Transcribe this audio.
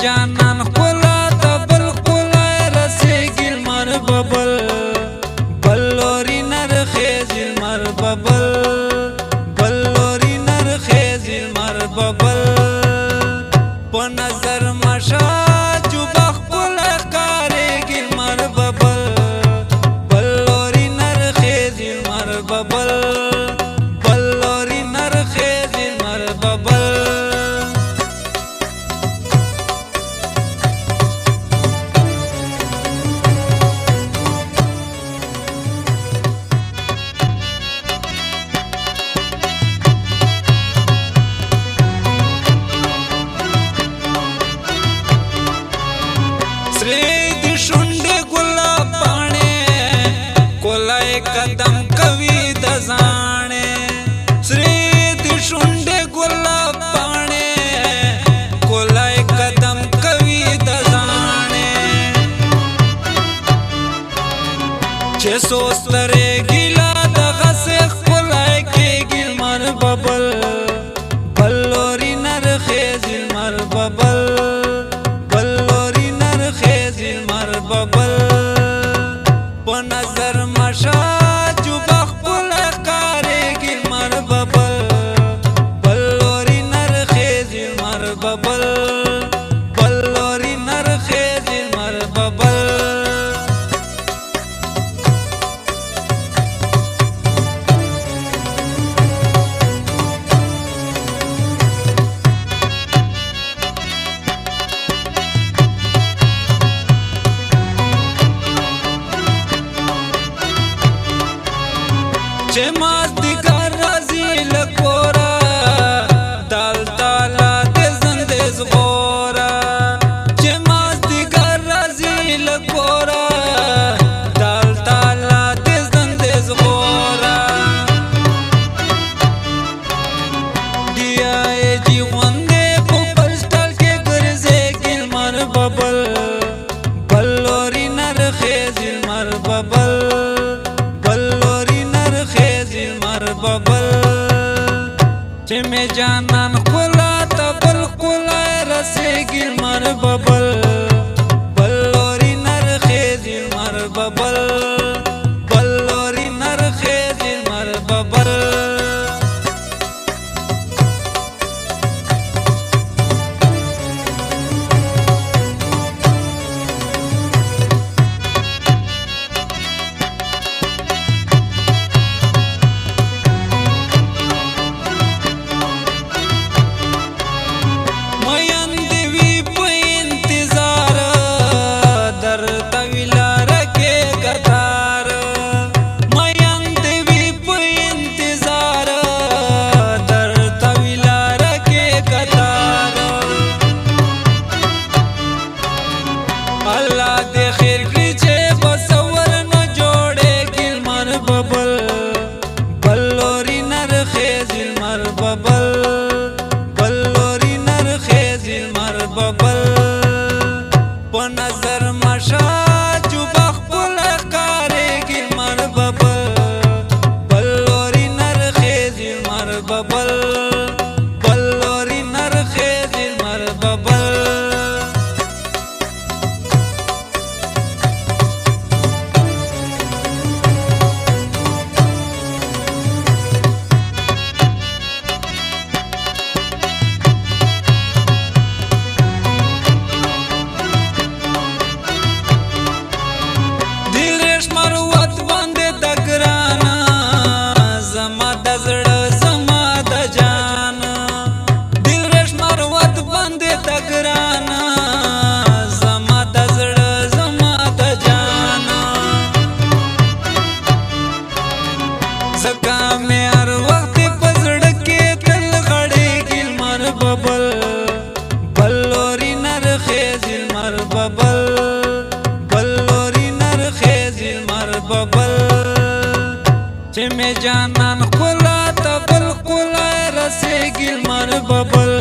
جانان خلا تبل خلا رسیگی مر ببل بلوری نر خیزی مر ببل بلوری نر خیزی مر ببل په نظر مشا جو بخل کاریگی مر ببل بلوری نر خیزی مر ببل بلوری نر خیزی مر ببل कदम कवि दजाने श्रीद शुंडे गुलाब पाने कोलाय कदम कवि दजाने छे सोस्तरे गिला दगसे कोलाय के गिल मर बबल बल्लोरी नर खेजिल मर बबल बल्लोरी नर खेजिल मर बबल नजर मशा जो बखल कारेगी मर बबल बल्लोरी नर खेजी मर बबल बल्लोरी नर खेजी मर बबल चे मास्तिकार राजी लकोरा दाल ताला दे जंदेज गोरा चे मास्तिकार राजी लकोरा दाल ताला दे जंदेज गोरा दिया ए जीवंदे पोपल स्टाल के गरजे गिल मर बबल बल्लोरी नर खेजिल मर बबल बबल में जानन खुला तबल खुला रसेगी मर बबल बल्लोरी नर खेजी मर बबल बल्लोरी नर खेजी मर बबल अल्लाह दे खैर कीजे बसवर न जोड़े गिल मर बबल बल्लोरी नर खेजिल मर बबल बल्लोरी नर खेजिल मर बबल प नजर मशा जो बखल कारेगी मर बबल बल्लोरी नर खेजिल मर बबल बल्लोरी नर खेजिल मर बबल बल्लोरी नर खेजिल मर बबल बल्लोरी नर खेजिल मर बबल चे में जानन खुला तबल खुला रसेगी मर बबल